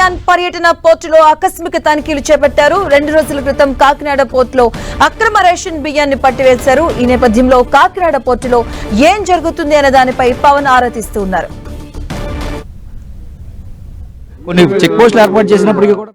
కళ్యాణ్ పర్యటన పోర్టులో ఆకస్మిక తనిఖీలు చేపట్టారు. 2 రోజుల క్రితం కాకినాడ పోర్టులో అక్రమ రేషన్ బియ్యాన్ని పట్టివేశారు. ఈ నేపథ్యంలో కాకినాడ పోర్టులో ఏం జరుగుతుంది అనే దానిపై పవన్ ఆరా తీస్తున్నారు. కొన్ని చెక్ పోస్టులు ఏర్పాటు చేసినప్పటికీ కూడా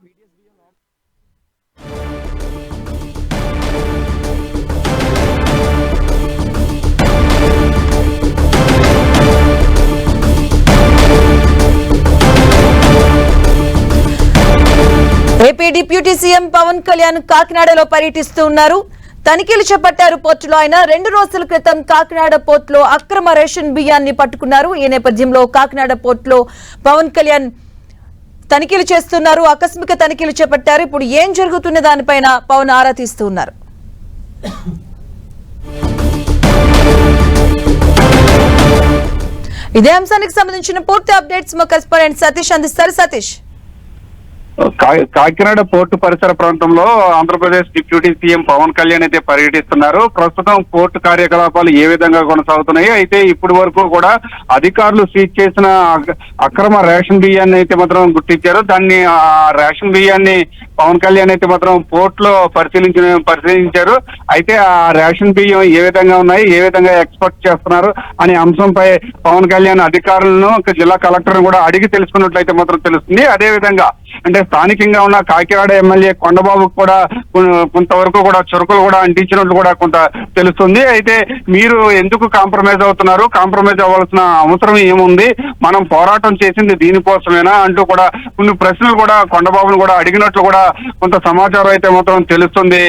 AP deputy CM Pawan Kalyan కాకినాడలో పర్యటిస్తున్నారు. తనిఖీలు చేపట్టారు పోర్టులో. ఆయన 2 రోజుల క్రితం కాకినాడ పోర్టులో అక్రమ రేషన్ బియ్యాన్ని పట్టుకున్నారు. ఈ నేపథ్యంలో కాకినాడ పోర్టులో పవన్ కళ్యాణ్ తనిఖీలు చేస్తున్నారు. ఆకస్మిక తనిఖీలు చేపట్టారు. ఇప్పుడు ఏం జరుగుతున్న దానిపైన పవన్ ఆరా తీస్తున్నారు. ఇదే అంశానికి సంబంధించిన పూర్తి అప్డేట్స్ మా కరెస్పాండెంట్ సతీష్ అందిస్తారు. సతీష్, కాకినాడ పోర్టు పరిసర ప్రాంతంలో ఆంధ్రప్రదేశ్ డిప్యూటీ సీఎం పవన్ కళ్యాణ్ అయితే పర్యటిస్తున్నారు. ప్రస్తుతం పోర్టు కార్యకలాపాలు ఏ విధంగా కొనసాగుతున్నాయి, అయితే ఇప్పటి వరకు కూడా అధికారులు సీజ్ చేసిన అక్రమ రేషన్ బియ్యాన్ని అయితే మాత్రం గుర్తించారు. దాన్ని ఆ రేషన్ బియ్యాన్ని పవన్ కళ్యాణ్ అయితే మాత్రం పోర్టులో పరిశీలించారు. అయితే ఆ రేషన్ బియ్యం ఏ విధంగా ఉన్నాయి, ఏ విధంగా ఎక్స్పోర్ట్ చేస్తున్నారు అనే అంశంపై పవన్ కళ్యాణ్ అధికారులను జిల్లా కలెక్టర్ కూడా అడిగి తెలుసుకున్నట్లయితే మాత్రం తెలుస్తుంది. అదే విధంగా అంటే స్థానికంగా ఉన్న కాకినాడ ఎమ్మెల్యే కొండబాబుకు కూడా కొంతవరకు కూడా చురుకులు కూడా అంటించినట్లు కూడా కొంత తెలుస్తుంది. అయితే మీరు ఎందుకు కాంప్రమైజ్ అవుతున్నారు, కాంప్రమైజ్ అవ్వాల్సిన అవసరం ఏముంది, మనం పోరాటం చేసింది దీనికోసమేనా అంటూ కూడా కొన్ని ప్రశ్నలు కూడా కొండబాబును కూడా అడిగినట్లు కూడా కొంత సమాచారం అయితే మాత్రం తెలుస్తుంది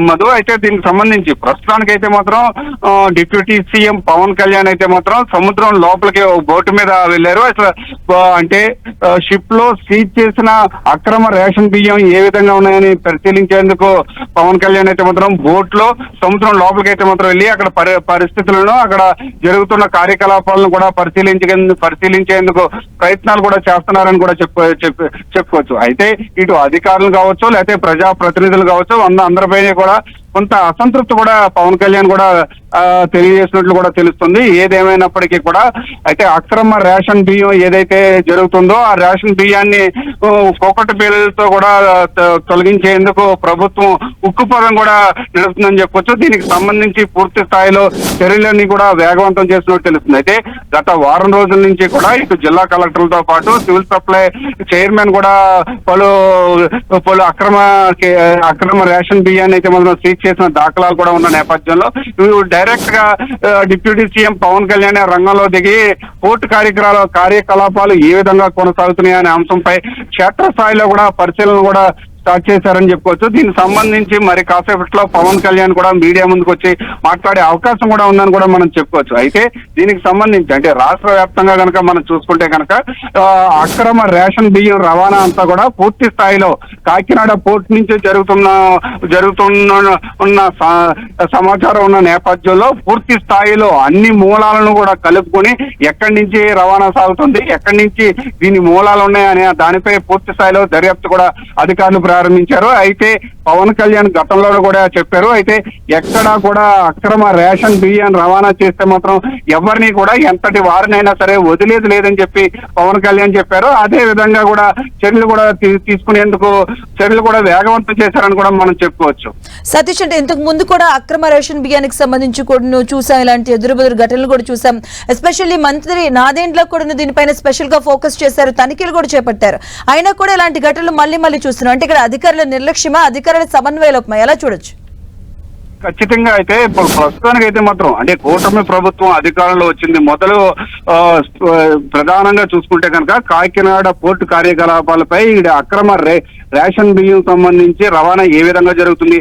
మధు. అయితే దీనికి సంబంధించి ప్రస్తుతానికి అయితే మాత్రం డిప్యూటీ సీఎం పవన్ కళ్యాణ్ అయితే మాత్రం సముద్రం లోపలికి బోటు మీద వెళ్లారు. అసలు అంటే షిప్ లో సీజ్ చేసిన అక్రమ రేషన్ బియ్యం ఏ విధంగా ఉన్నాయని పరిశీలించేందుకు పవన్ కళ్యాణ్ అయితే మాత్రం బోట్ లో సముద్రం లోపలికి అయితే మాత్రం వెళ్ళి అక్కడ పరిస్థితులను, అక్కడ జరుగుతున్న కార్యకలాపాలను కూడా పరిశీలించేందుకు ప్రయత్నాలు కూడా చేస్తున్నారని కూడా చెప్పుకోవచ్చు. అయితే ఇటు అధికారులు కావచ్చు, లేకపోతే ప్రజా ప్రతినిధులు కావచ్చు, అందరిపైన కూడా కొంత అసంతృప్తి కూడా పవన్ కళ్యాణ్ కూడా తెలియజేసినట్లు కూడా తెలుస్తుంది. ఏదేమైనప్పటికీ కూడా అయితే అక్రమ రేషన్ బియ్యం ఏదైతే జరుగుతుందో ఆ రేషన్ బియ్యాన్ని కోకట్ బిల్లుతో కూడా తొలగించేందుకు ప్రభుత్వం ఉక్కుపదం కూడా నడుస్తుందని చెప్పొచ్చు. దీనికి సంబంధించి పూర్తి స్థాయిలో చర్యలన్నీ కూడా వేగవంతం చేసినట్టు తెలుస్తుంది. అయితే గత వారం రోజుల నుంచి కూడా ఇటు జిల్లా కలెక్టర్లతో పాటు సివిల్ సప్లై చైర్మన్ కూడా పలు అక్రమ రేషన్ బియ్యాన్ని అయితే మనం సీజ్ చేసిన దాఖలాలు కూడా ఉన్న నేపథ్యంలో డైరెక్ట్ గా డిప్యూటీ సీఎం పవన్ కళ్యాణ్ రంగంలో దిగి పోర్టు కార్యకలాపాలు ఏ విధంగా కొనసాగుతున్నాయి అనే అంశంపై క్షేత్రస్థాయిలో కూడా పరిశీలన కూడా స్టార్ట్ చేశారని చెప్పుకోవచ్చు. దీనికి సంబంధించి మరి కాసేపట్లో పవన్ కళ్యాణ్ కూడా మీడియా ముందుకు వచ్చి మాట్లాడే అవకాశం కూడా ఉందని కూడా మనం చెప్పుకోవచ్చు. అయితే దీనికి సంబంధించి అంటే రాష్ట్ర వ్యాప్తంగా కనుక మనం చూసుకుంటే కనుక అక్రమ రేషన్ బియ్యం రవాణా అంతా కూడా పూర్తి స్థాయిలో కాకినాడ పోర్టు నుంచి జరుగుతున్న సమాచారం ఉన్న నేపథ్యంలో పూర్తి స్థాయిలో అన్ని మూలాలను కూడా కలుపుకొని ఎక్కడి నుంచి రవాణా సాగుతుంది, ఎక్కడి నుంచి దీని మూలాలు ఉన్నాయనే దానిపై పూర్తి స్థాయిలో దర్యాప్తు కూడా అధికారులు ప్రారంభించారు. అయితే పవన్ కళ్యాణ్ గతంలో కూడా చెప్పారు. అయితే ఎక్కడా కూడా అక్రమ రేషన్ బియ్యాన్ని రవాణా చేస్తే మాత్రం ఎవరిని కూడా ఎంతటి వారినైనా సరే వదిలేదు లేదని చెప్పి పవన్ కళ్యాణ్ చెప్పారు. అదే విధంగా కూడా చర్యలు కూడా తీసుకునేందుకు చర్యలు కూడా వేగవంతం చేశారని కూడా మనం చెప్పుకోవచ్చు. సతీష్, అంటే ఇంతకు ముందు కూడా అక్రమ రేషన్ బియ్యానికి సంబంధించి కూడా చూసాం, ఇలాంటి ఎదురుబెదురు ఘటనలు కూడా చూసాం. ఎస్పెషల్లీ మంత్రి నాదెండ్ల కూడా దీనిపైన స్పెషల్ గా ఫోకస్ చేశారు, తనిఖీలు కూడా చేపట్టారు. అయినా కూడా ఇలాంటి ఘటనలు మళ్ళీ చూస్తున్నాం. అంటే ఇక్కడ అధికారుల నిర్లక్ష్యమా, అధికారుల సమన్వయ లోపమా, ఎలా చూడొచ్చు? ఖచ్చితంగా అయితే ఇప్పుడు ప్రస్తుతానికి అయితే మాత్రం అంటే కూటమి ప్రభుత్వం అధికారంలో వచ్చింది మొదలు ప్రధానంగా చూసుకుంటే కనుక కాకినాడ పోర్టు కార్యకలాపాలపై అక్రమ రేషన్ బియ్యం సంబంధించి రవాణా ఏ విధంగా జరుగుతుంది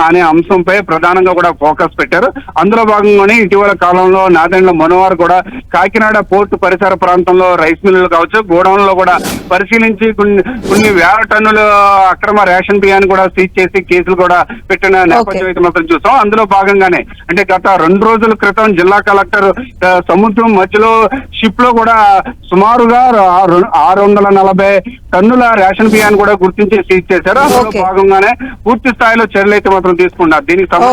అనే అంశంపై ప్రధానంగా కూడా ఫోకస్ పెట్టారు. అందులో భాగంగానే ఇటీవల కాలంలో నాదెండ్ల మనోహర్ కూడా కాకినాడ పోర్టు పరిసర ప్రాంతంలో రైస్ మిల్లులు కావచ్చు, గోడౌన్లో కూడా పరిశీలించి కొన్ని వేల టన్నుల అక్రమ రేషన్ బియ్యాన్ని కూడా సీజ్ చేసి కేసులు కూడా పెట్టిన నేపథ్యం అయితే మాత్రం చూసాం. అందులో భాగంగానే అంటే గత 2 రోజుల క్రితం జిల్లా కలెక్టర్ సముద్రం మధ్యలో షిప్ లో కూడా సుమారుగా 640 టన్నుల రేషన్ బియ్యాన్ని కూడా గుర్తించి సీజ్ చేశారు. అందులో భాగంగానే పూర్తి స్థాయిలో చర్యలు అయితే మాత్రం తీసుకున్నారు. దీనికి